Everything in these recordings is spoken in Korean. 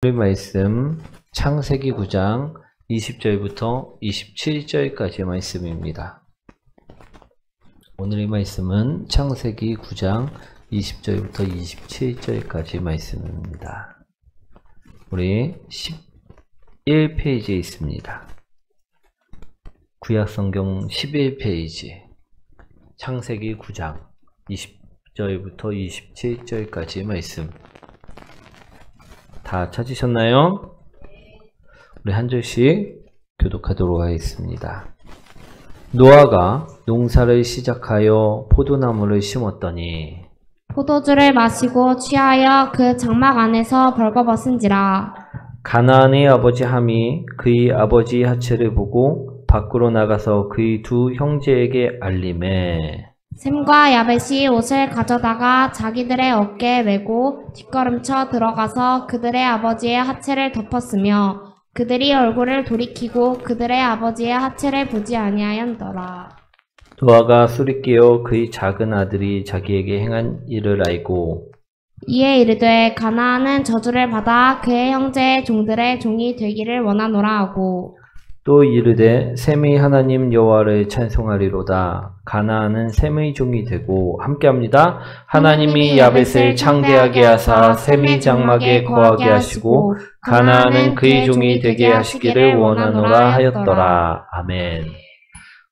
오늘 말씀 창세기 9장 20절부터 27절까지 말씀입니다. 오늘의 말씀은 창세기 9장 20절부터 27절까지 말씀입니다. 우리 11페이지에 있습니다. 구약성경 11페이지 창세기 9장 20절부터 27절까지 말씀 다 찾으셨나요? 우리 한 절씩 교독하도록 하겠습니다. 노아가 농사를 시작하여 포도나무를 심었더니 포도주를 마시고 취하여 그 장막 안에서 벌거벗은지라. 가나안의 아버지 함이 그의 아버지 하체를 보고 밖으로 나가서 그의 두 형제에게 알림해 셈과 야벳이 옷을 가져다가 자기들의 어깨에 메고 뒷걸음쳐 들어가서 그들의 아버지의 하체를 덮었으며 그들이 얼굴을 돌이키고 그들의 아버지의 하체를 보지 아니하였더라. 노아가 술이 깨어 그의 작은 아들이 자기에게 행한 일을 알고 이에 이르되 가나안은 저주를 받아 그의 형제의 종들의 종이 되기를 원하노라 하고 또 이르되 셈의 하나님 여호와를 찬송하리로다. 가나안은 셈의 종이 되고 함께합니다. 하나님이 야벳을 창대하게 하사 셈의 장막에 거하게 하시고 가나안은 그의 종이 되게 하시기를 원하노라 하였더라. 아멘.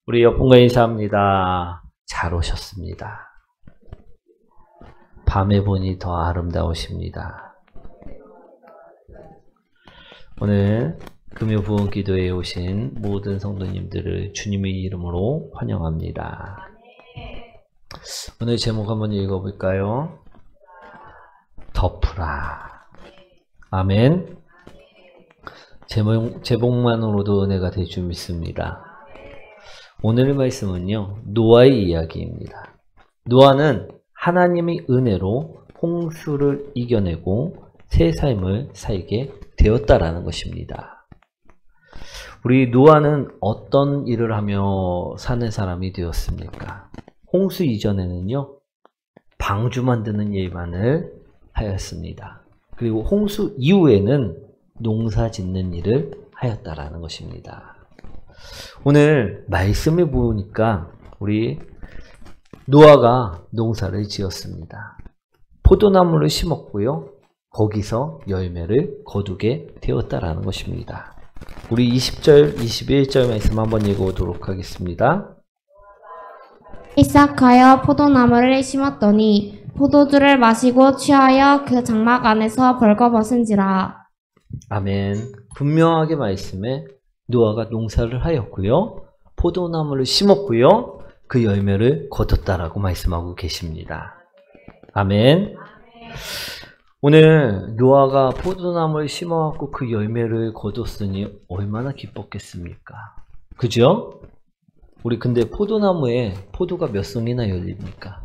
우리 여러분과 인사합니다. 잘 오셨습니다. 밤에 보니 더 아름다우십니다. 오늘 금요 부흥 기도에 오신 모든 성도님들을 주님의 이름으로 환영합니다. 오늘 제목 한번 읽어볼까요? 덮으라. 아멘. 제목만으로도 은혜가 될 줄 믿습니다. 오늘의 말씀은요, 노아의 이야기입니다. 노아는 하나님의 은혜로 홍수를 이겨내고 새 삶을 살게 되었다라는 것입니다. 우리 노아는 어떤 일을 하며 사는 사람이 되었습니까? 홍수 이전에는요, 방주 만드는 일만을 하였습니다. 그리고 홍수 이후에는 농사 짓는 일을 하였다라는 것입니다. 오늘 말씀을 보니까 우리 노아가 농사를 지었습니다. 포도나무를 심었고요, 거기서 열매를 거두게 되었다라는 것입니다. 우리 20절, 21절 말씀 한번 읽어보도록 하겠습니다. 시작하여 포도나무를 심었더니 포도주를 마시고 취하여 그 장막 안에서 벌거벗은지라. 아멘. 분명하게 말씀에 노아가 농사를 하였고요, 포도나무를 심었고요, 그 열매를 거뒀다라고 말씀하고 계십니다. 아멘. 오늘 노아가 포도나무를 심어갖고 그 열매를 거뒀으니 얼마나 기뻤겠습니까? 그죠? 우리 근데 포도나무에 포도가 몇 송이나 열립니까?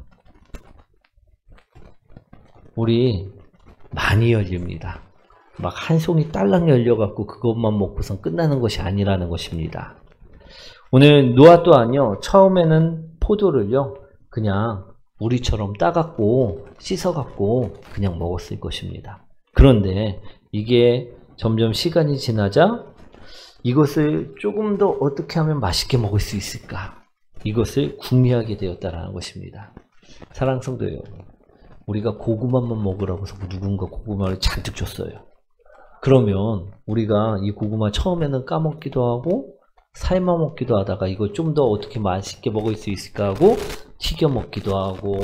우리 많이 열립니다. 막 한 송이 딸랑 열려갖고 그것만 먹고선 끝나는 것이 아니라는 것입니다. 오늘 노아 또한요, 처음에는 포도를요, 그냥 우리처럼 따갖고 씻어갖고 그냥 먹었을 것입니다. 그런데 이게 점점 시간이 지나자 이것을 조금 더 어떻게 하면 맛있게 먹을 수 있을까? 이것을 궁리하게 되었다는 것입니다. 사랑하는 성도 여러분, 우리가 고구마만 먹으라고 해서 누군가 고구마를 잔뜩 줬어요. 그러면 우리가 이 고구마 처음에는 까먹기도 하고 삶아 먹기도 하다가 이걸 좀 더 어떻게 맛있게 먹을 수 있을까 하고 튀겨 먹기도 하고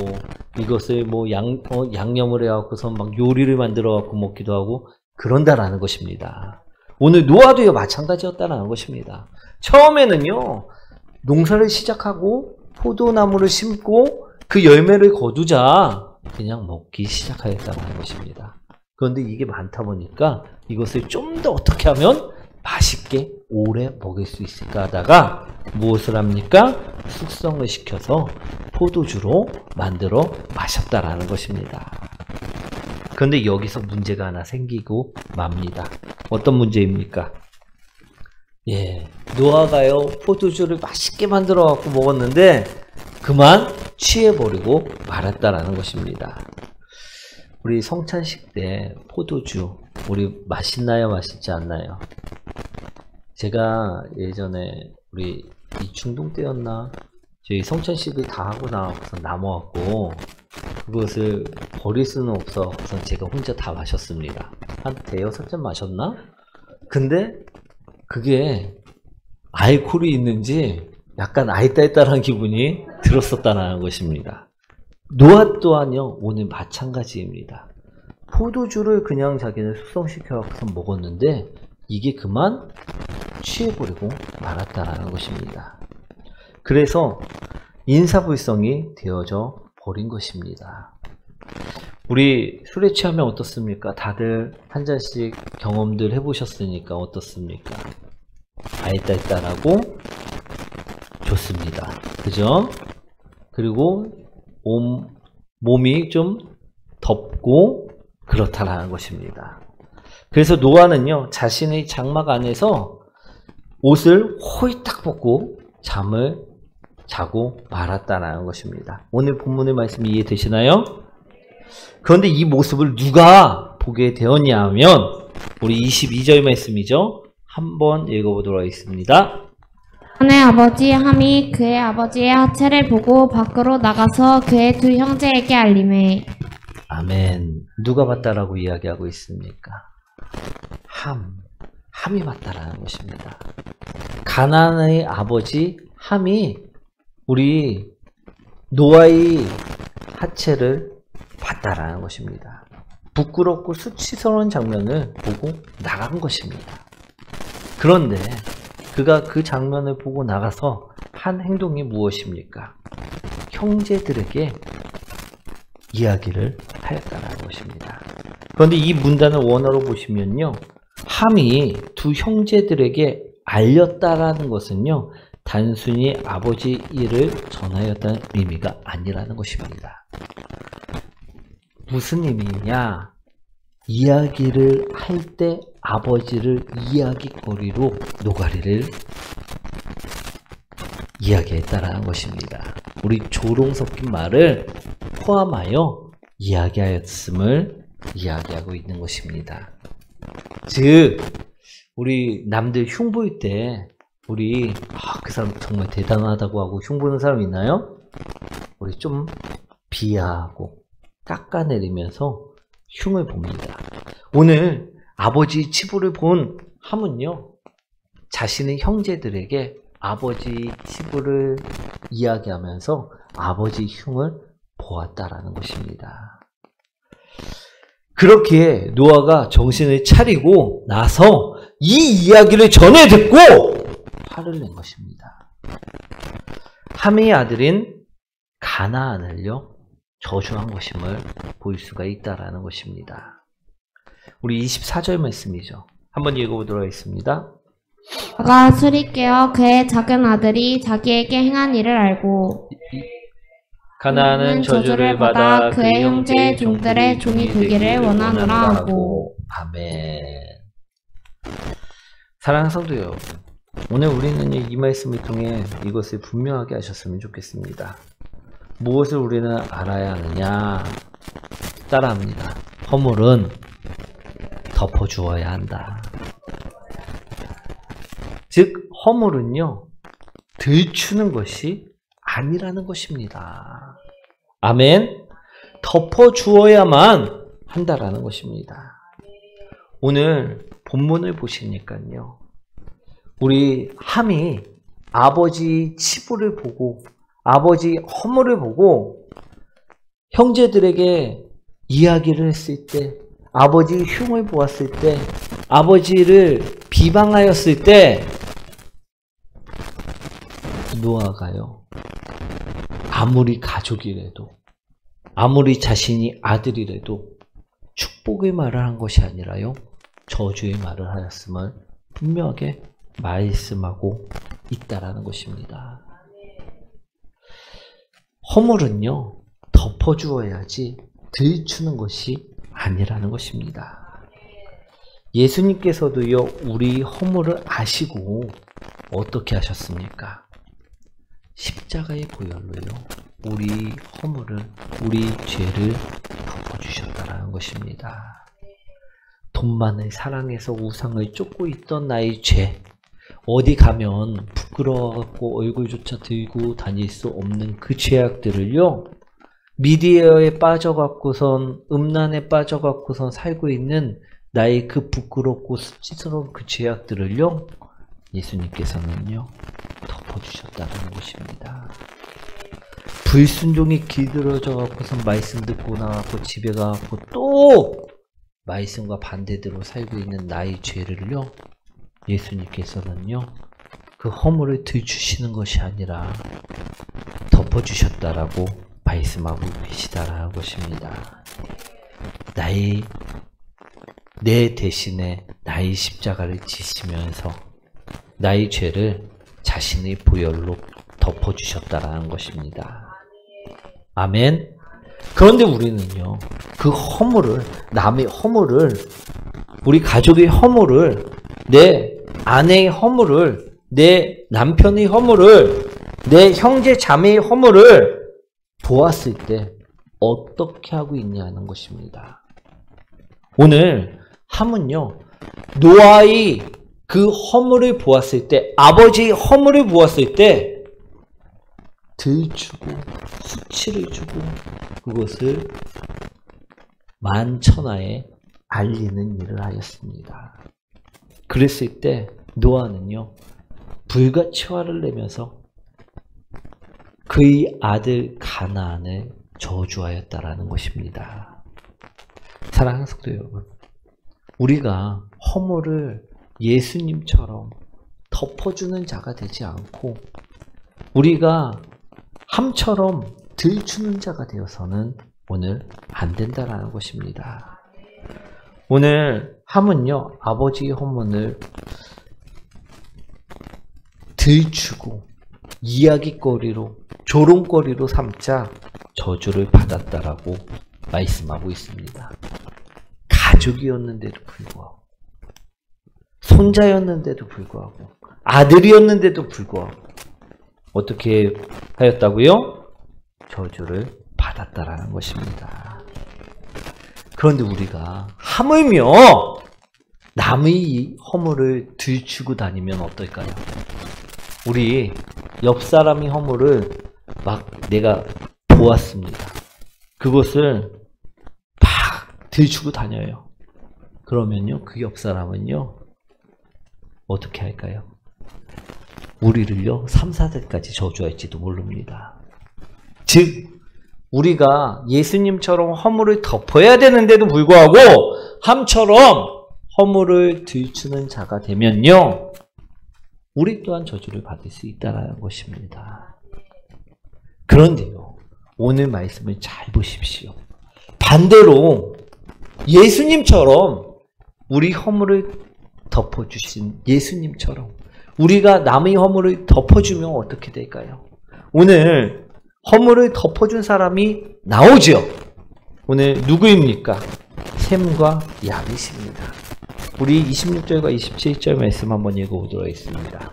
이것을 뭐 양념을 해갖고서 막 요리를 만들어 갖고 먹기도 하고 그런다라는 것입니다. 오늘 노아도요, 마찬가지였다라는 것입니다. 처음에는요, 농사를 시작하고 포도나무를 심고 그 열매를 거두자 그냥 먹기 시작하였다는 것입니다. 그런데 이게 많다 보니까 이것을 좀 더 어떻게 하면 맛있게 오래 먹을 수 있을까 하다가 무엇을 합니까? 숙성을 시켜서 포도주로 만들어 마셨다라는 것입니다. 그런데 여기서 문제가 하나 생기고 맙니다. 어떤 문제입니까? 노아가요, 포도주를 맛있게 만들어 갖고 먹었는데 그만 취해버리고 말았다라는 것입니다. 우리 성찬식 때 포도주 우리 맛있나요? 맛있지 않나요? 제가 예전에 우리 이중동 때였나? 저희 성찬식을 다 하고 나서 남아갖고 그것을 버릴 수는 없어. 그래서 제가 혼자 다 마셨습니다. 한 대여섯 잔 마셨나? 근데 그게 알코올이 있는지 약간 아있다했다라는 기분이 들었었다는 것입니다. 노아 또한요, 오늘 마찬가지입니다. 포도주를 그냥 자기는 숙성시켜서 먹었는데 이게 그만 취해버리고 말았다라는 것입니다. 그래서 인사불성이 되어져 버린 것입니다. 우리 술에 취하면 어떻습니까? 다들 한 잔씩 경험들 해보셨으니까 어떻습니까? 아있다했다라고 좋습니다. 그죠? 그리고 몸이 좀 덥고 그렇다라는 것입니다. 그래서 노아는요, 자신의 장막 안에서 옷을 호이딱 벗고 잠을 자고 말았다라는 것입니다. 오늘 본문의 말씀이 이해되시나요? 그런데 이 모습을 누가 보게 되었냐 하면 우리 22절 말씀이죠. 한번 읽어보도록 하겠습니다. 한의 아버지 함이 그의 아버지의 하체를 보고 밖으로 나가서 그의 두 형제에게 알림해. 아멘. 누가 봤다라고 이야기하고 있습니까? 함이 봤다라는 것입니다. 가나안의 아버지 함이 우리 노아의 하체를 봤다라는 것입니다. 부끄럽고 수치스러운 장면을 보고 나간 것입니다. 그런데 그가 그 장면을 보고 나가서 한 행동이 무엇입니까? 형제들에게 이야기를 하였다는 것입니다. 그런데 이 문단을 원어로 보시면요, 함이 두 형제들에게 알렸다라는 것은요, 단순히 아버지 일을 전하였다는 의미가 아니라는 것입니다. 무슨 의미냐? 이야기를 할 때 아버지를 이야기거리로 노가리를 이야기했다라는 것입니다. 우리 조롱 섞인 말을 포함하여 이야기하였음을 이야기하고 있는 것입니다. 즉, 우리 남들 흉보일 때 우리 그 사람 정말 대단하다고 하고 흉보는 사람 있나요? 우리 좀 비하하고 깎아내리면서 흉을 봅니다. 오늘 아버지 치부를 본 함은요, 자신의 형제들에게 아버지 치부를 이야기하면서 아버지 흉을 보았다라는 것입니다. 그렇게 노아가 정신을 차리고 나서 이 이야기를 전해 듣고 화를 낸 것입니다. 함의 아들인 가나안을요, 저주한 것임을 볼 수가 있다라는 것입니다. 우리 24절 말씀이죠. 한번 읽어보도록 하겠습니다. 그가 술이 깨어 그의 작은 아들이 자기에게 행한 일을 알고 가나안은 저주를 받아 그의 형제 종들의 종이 되기를 원하노라 하고. 아멘. 사랑하는 성도 여러분, 오늘 우리는 이 말씀을 통해 이것을 분명하게 하셨으면 좋겠습니다. 무엇을 우리는 알아야 하느냐? 따라합니다. 허물은 덮어주어야 한다. 즉, 허물은요, 들추는 것이 아니라는 것입니다. 아멘. 덮어주어야만 한다라는 것입니다. 오늘 본문을 보시니까요, 우리 함이 아버지 치부를 보고 아버지 허물을 보고 형제들에게 이야기를 했을 때, 아버지 흉을 보았을 때, 아버지를 비방하였을 때, 노아가요, 아무리 가족이라도, 아무리 자신이 아들이라도 축복의 말을 한 것이 아니라요, 저주의 말을 하였음을 분명하게 말씀하고 있다라는 것입니다. 허물은요, 덮어주어야지 들추는 것이 아니라는 것입니다. 예수님께서도요, 우리 허물을 아시고 어떻게 하셨습니까? 십자가의 보혈로요, 우리 허물을, 우리 죄를 덮어주셨다라는 것입니다. 돈만을 사랑해서 우상을 쫓고 있던 나의 죄, 어디 가면 부끄러워갖고 얼굴조차 들고 다닐 수 없는 그 죄악들을요, 미디어에 빠져갖고선, 음란에 빠져갖고선 살고 있는 나의 그 부끄럽고 수치스러운 그 죄악들을요, 예수님께서는요, 덮어주셨다는 것입니다. 불순종이 길들어져갖고선 말씀 듣고 나가고 집에 가갖고 또 말씀과 반대대로 살고 있는 나의 죄를요, 예수님께서는요, 그 허물을 들추시는 것이 아니라 덮어주셨다라고 말씀하고 계시다라는 것입니다. 내 대신에 나의 십자가를 지시면서 나의 죄를 자신의 보혈로 덮어주셨다라는 것입니다. 아멘. 그런데 우리는요, 그 허물을, 남의 허물을, 우리 가족의 허물을, 내 아내의 허물을, 내 남편의 허물을, 내 형제 자매의 허물을 보았을 때 어떻게 하고 있냐는 것입니다. 오늘 함은요, 노아의 그 허물을 보았을 때, 아버지의 허물을 보았을 때 들추고 수치를 주고 그것을 만천하에 알리는 일을 하였습니다. 그랬을 때 노아는요, 불같이 화를 내면서 그의 아들 가나안을 저주하였다라는 것입니다. 사랑하는 성도 여러분, 우리가 허물을 예수님처럼 덮어주는 자가 되지 않고 우리가 함처럼 들추는 자가 되어서는 오늘 안 된다라는 것입니다. 오늘 함은요, 아버지의 허물을 들추고 이야기거리로, 조롱거리로 삼자 저주를 받았다라고 말씀하고 있습니다. 가족이었는데도 불구하고, 손자였는데도 불구하고, 아들이었는데도 불구하고 어떻게 하였다고요? 저주를 받았다라는 것입니다. 그런데 우리가 하물며 남의 허물을 들추고 다니면 어떨까요? 우리 옆 사람의 허물을 막 내가 보았습니다. 그것을 막 들추고 다녀요. 그러면요, 그 옆 사람은요, 어떻게 할까요? 우리를요, 3, 4대까지 저주할지도 모릅니다. 즉, 우리가 예수님처럼 허물을 덮어야 되는데도 불구하고 함처럼 허물을 들추는 자가 되면요, 우리 또한 저주를 받을 수 있다는 것입니다. 그런데요, 오늘 말씀을 잘 보십시오. 반대로 예수님처럼 우리 허물을 덮어주신 예수님처럼 우리가 남의 허물을 덮어주면 어떻게 될까요? 오늘 허물을 덮어준 사람이 나오죠. 오늘 누구입니까? 셈과 야벳입니다. 우리 26절과 27절 말씀 한번 읽어보도록 하겠습니다.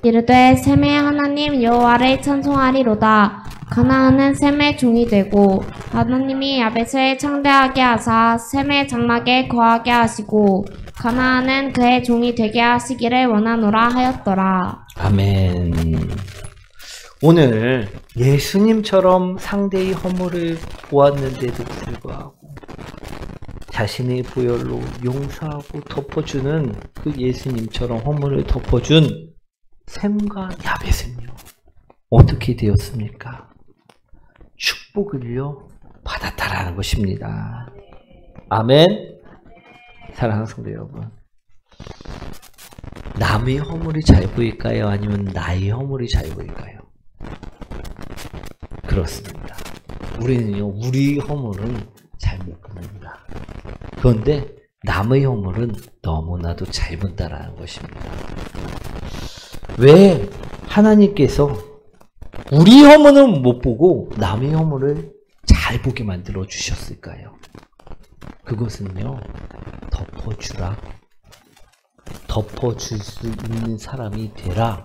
이르되 셈의 하나님 여호와를 찬송하리로다. 가나안은 셈의 종이 되고 하나님이 야벳을 창대하게 하사 셈의 장막에 거하게 하시고 가나안은 그의 종이 되게 하시기를 원하노라 하였더라. 아멘. 오늘 예수님처럼 상대의 허물을 보았는데도 불구하고 자신의 보혈로 용서하고 덮어주는 그 예수님처럼 허물을 덮어준 셈과 야벳은요, 어떻게 되었습니까? 축복을요 받았다라는 것입니다. 아멘. 사랑하는 성도 여러분, 남의 허물이 잘 보일까요? 아니면 나의 허물이 잘 보일까요? 그렇습니다. 우리는요, 우리 허물은 잘 못 봅니다. 그런데 남의 허물은 너무나도 잘 본다라는 것입니다. 왜 하나님께서 우리 허물은 못 보고 남의 허물을 잘 보게 만들어 주셨을까요? 그것은요, 덮어주라, 덮어줄 수 있는 사람이 되라,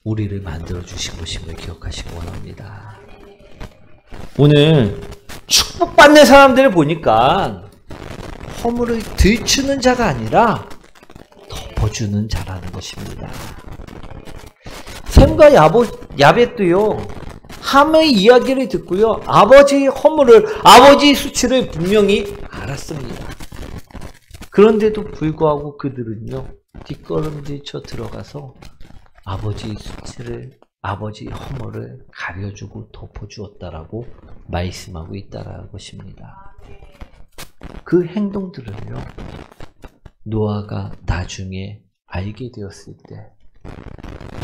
우리를 만들어 주신 것임을 기억하시기 원합니다. 오늘 축복받는 사람들을 보니까 허물을 들추는 자가 아니라 덮어주는 자라는 것입니다. 셈과 야벳도요, 함의 이야기를 듣고요, 아버지의 허물을, 아버지의 수치를 분명히 알았습니다. 그런데도 불구하고 그들은요, 뒷걸음질 쳐 들어가서 아버지의 수치를, 아버지의 허물을 가려주고 덮어주었다라고 말씀하고 있다라는 것입니다. 그 행동들은요, 노아가 나중에 알게 되었을 때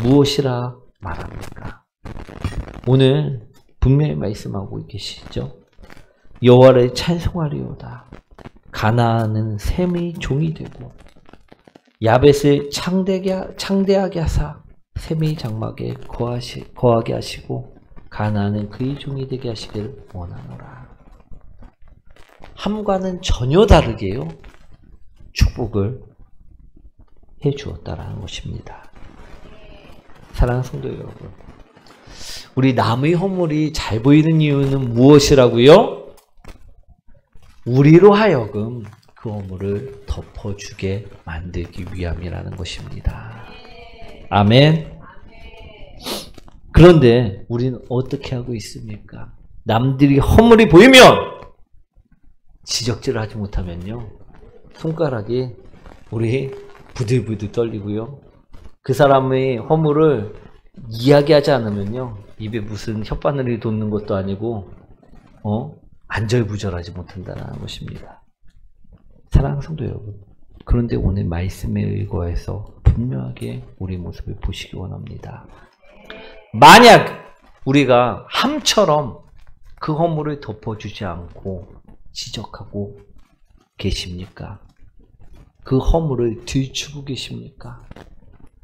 무엇이라 말합니까? 오늘 분명히 말씀하고 계시죠? 여호와를 찬송하리오다. 가나안은 셈의 종이 되고 야벳을 창대하게 하사 셈의 장막에 거하게 하시고 가나안은 그의 종이 되게 하시기를 원하노라. 함과는 전혀 다르게요, 축복을 해 주었다라는 것입니다. 사랑하는 성도 여러분, 우리 남의 허물이 잘 보이는 이유는 무엇이라고요? 우리로 하여금 그 허물을 덮어주게 만들기 위함이라는 것입니다. 아멘. 그런데 우리는 어떻게 하고 있습니까? 남들이 허물이 보이면 지적질을 하지 못하면요, 손가락이 우리 부들부들 떨리고요, 그 사람의 허물을 이야기하지 않으면요, 입에 무슨 혓바늘이 돋는 것도 아니고 안절부절하지 못한다는 것입니다. 사랑하는 성도 여러분, 그런데 오늘 말씀에 의거해서 분명하게 우리 모습을 보시기 원합니다. 만약 우리가 함처럼 그 허물을 덮어주지 않고 지적하고 계십니까? 그 허물을 들추고 계십니까?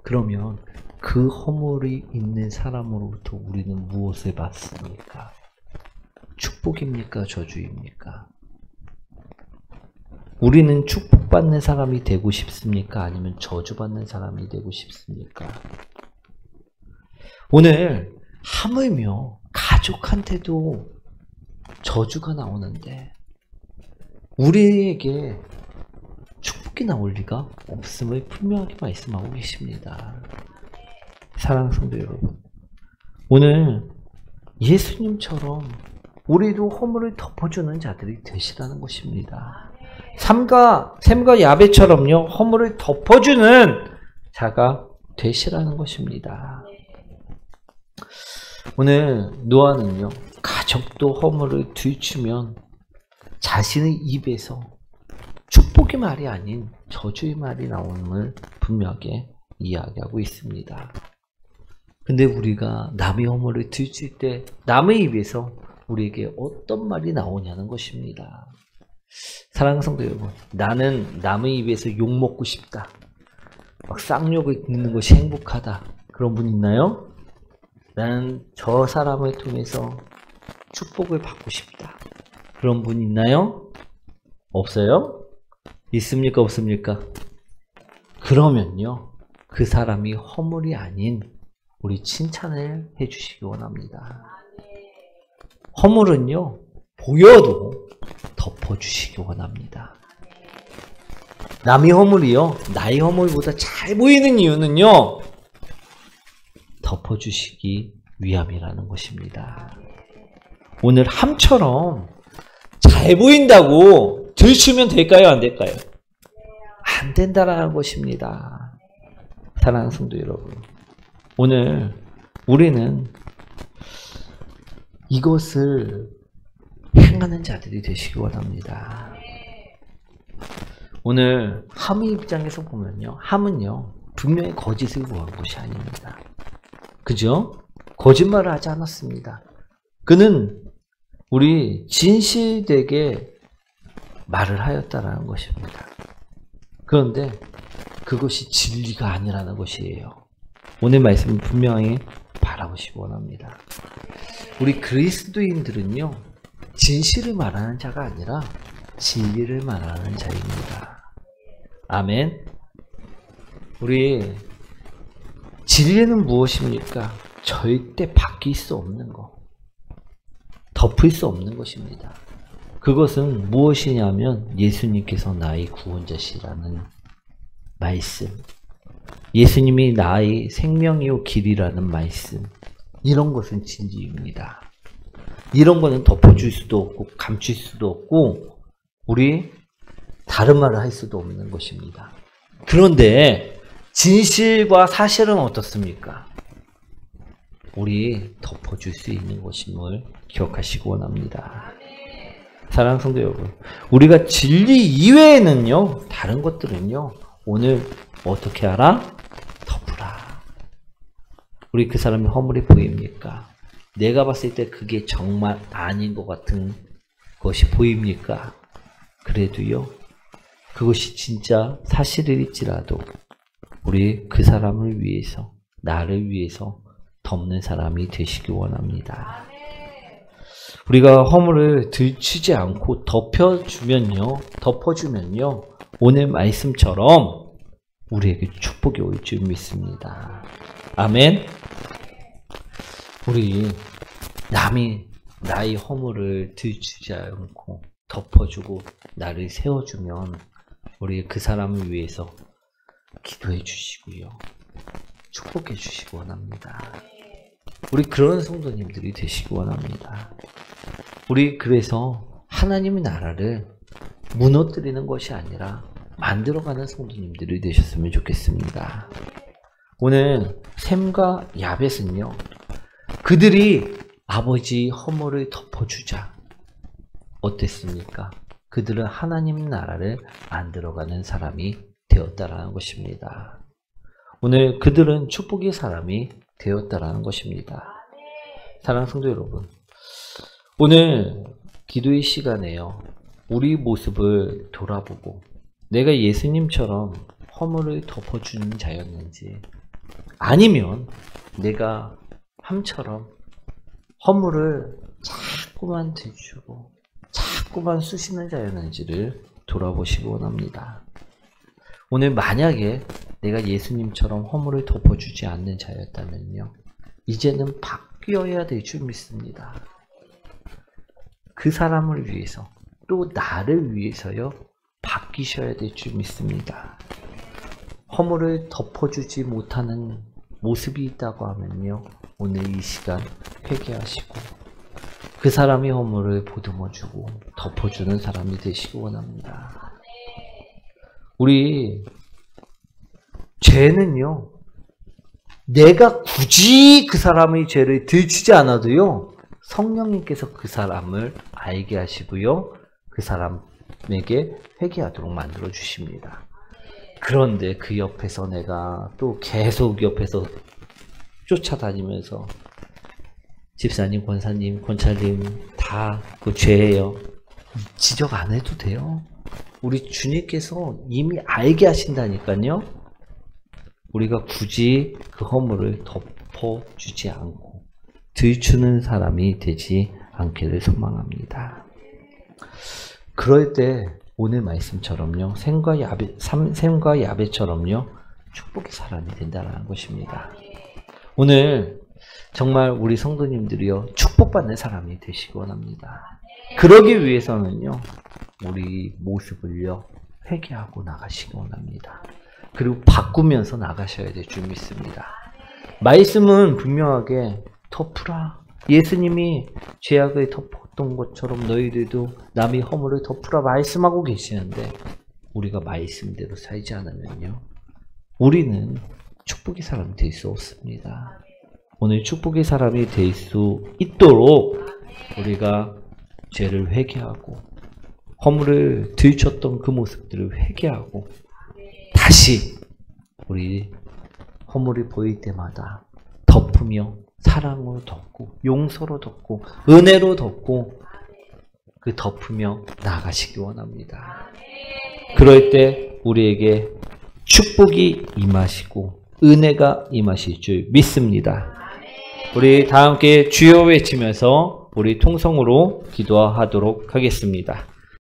그러면 그 허물이 있는 사람으로부터 우리는 무엇을 받습니까? 축복입니까? 저주입니까? 우리는 축복받는 사람이 되고 싶습니까? 아니면 저주받는 사람이 되고 싶습니까? 오늘 하물며 가족한테도 저주가 나오는데 우리에게 축복이 나올 리가 없음을 분명하게 말씀하고 계십니다. 사랑하는 성도 여러분, 오늘 예수님처럼 우리도 허물을 덮어주는 자들이 되시라는 것입니다. 셈과 야벳처럼요, 허물을 덮어주는 자가 되시라는 것입니다. 오늘 노아는요, 가족도 허물을 들추면 자신의 입에서 축복의 말이 아닌 저주의 말이 나옴을 분명하게 이야기하고 있습니다. 근데 우리가 남의 허물을 들출 때 남의 입에서 우리에게 어떤 말이 나오냐는 것입니다. 사랑하는 성도 여러분, 나는 남의 입에서 욕 먹고 싶다, 막 쌍욕을 듣는 것이 행복하다, 그런 분 있나요? 나는 저 사람을 통해서 축복을 받고 싶다, 그런 분 있나요? 없어요? 있습니까? 없습니까? 그러면요, 그 사람이 허물이 아닌 우리 칭찬을 해주시기 원합니다. 허물은요, 보여도 덮어주시기 원합니다. 남의 허물이요, 나의 허물보다 잘 보이는 이유는요, 덮어주시기 위함이라는 것입니다. 오늘 함처럼 잘 보인다고 들추면 될까요? 안 될까요? 안 된다라는 것입니다. 사랑하는 성도 여러분, 오늘 우리는 이것을 행하는 자들이 되시기 원합니다. 오늘 함의 입장에서 보면요, 함은요, 분명히 거짓을 구한 것이 아닙니다. 그죠? 거짓말을 하지 않았습니다. 그는 우리 진실되게 말을 하였다라는 것입니다. 그런데 그것이 진리가 아니라는 것이에요. 오늘 말씀은 분명히 바라보시기 원합니다. 우리 그리스도인들은요, 진실을 말하는 자가 아니라 진리를 말하는 자입니다. 아멘. 우리 진리는 무엇입니까? 절대 바뀔 수 없는 것, 덮을 수 없는 것입니다. 그것은 무엇이냐면 예수님께서 나의 구원자시라는 말씀, 예수님이 나의 생명이요 길이라는 말씀, 이런 것은 진리입니다. 이런 거는 덮어줄 수도 없고 감출 수도 없고 우리 다른 말을 할 수도 없는 것입니다. 그런데 진실과 사실은 어떻습니까? 우리 덮어줄 수 있는 것임을 기억하시기 원합니다. 사랑하는 성도 여러분, 우리가 진리 이외에는요, 다른 것들은요, 오늘 어떻게 하라? 덮으라. 우리 그 사람이 허물이 보입니까? 내가 봤을 때 그게 정말 아닌 것 같은 것이 보입니까? 그래도요, 그것이 진짜 사실일지라도 우리 그 사람을 위해서, 나를 위해서 덮는 사람이 되시기 원합니다. 우리가 허물을 들추지 않고 덮어주면요, 오늘 말씀처럼 우리에게 축복이 올 줄 믿습니다. 아멘. 우리 남이 나의 허물을 들추지 않고 덮어주고 나를 세워주면 우리 그 사람을 위해서 기도해 주시고요, 축복해 주시기 원합니다. 우리 그런 성도님들이 되시기 원합니다. 우리 그래서 하나님의 나라를 무너뜨리는 것이 아니라 만들어가는 성도님들이 되셨으면 좋겠습니다. 오늘 셈과 야벳은요, 그들이 아버지 허물을 덮어주자 어땠습니까? 그들은 하나님 나라를 만들어가는 사람이 되었다라는 것입니다. 오늘 그들은 축복의 사람이 되었다라는 것입니다. 사랑하는 성도 여러분, 오늘 기도의 시간에요, 우리 모습을 돌아보고 내가 예수님처럼 허물을 덮어주는 자였는지, 아니면 내가 함처럼 허물을 자꾸만 들추고 자꾸만 쑤시는 자였는지를 돌아보시기 원합니다. 오늘 만약에 내가 예수님처럼 허물을 덮어주지 않는 자였다면요, 이제는 바뀌어야 될 줄 믿습니다. 그 사람을 위해서, 또 나를 위해서요, 바뀌셔야 될 줄 믿습니다. 허물을 덮어주지 못하는 모습이 있다고 하면요, 오늘 이 시간 회개하시고 그 사람의 허물을 보듬어주고 덮어주는 사람이 되시기 원합니다. 우리 죄는요, 내가 굳이 그 사람의 죄를 들추지 않아도요, 성령님께서 그 사람을 알게 하시고요, 그 사람에게 회개하도록 만들어 주십니다. 그런데 그 옆에서 내가 또 계속 옆에서 쫓아다니면서 집사님, 권사님, 권찰님 다 그 죄예요, 지적 안 해도 돼요. 우리 주님께서 이미 알게 하신다니까요. 우리가 굳이 그 허물을 덮어주지 않고 들추는 사람이 되지 않기를 소망합니다. 그럴 때 오늘 말씀처럼요, 셈과 야벳처럼요, 축복의 사람이 된다는 것입니다. 오늘 정말 우리 성도님들이요, 축복받는 사람이 되시기 원합니다. 그러기 위해서는요, 우리 모습을요, 회개하고 나가시기 원합니다. 그리고 바꾸면서 나가셔야 될 줄 믿습니다. 말씀은 분명하게 덮으라, 예수님이 죄악을 덮었던 것처럼 너희들도 남의 허물을 덮으라 말씀하고 계시는데, 우리가 말씀대로 살지 않으면요, 우리는 축복의 사람이 될 수 없습니다. 오늘 축복의 사람이 될 수 있도록 우리가 죄를 회개하고 허물을 들췄던 그 모습들을 회개하고 다시 우리 허물이 보일 때마다 덮으며 사랑으로 덮고 용서로 덮고 은혜로 덮고 그 덮으며 나가시기 원합니다. 그럴 때 우리에게 축복이 임하시고 은혜가 임하실 줄 믿습니다. 우리 다 함께 주여 외치면서 우리 통성으로 기도하도록 하겠습니다.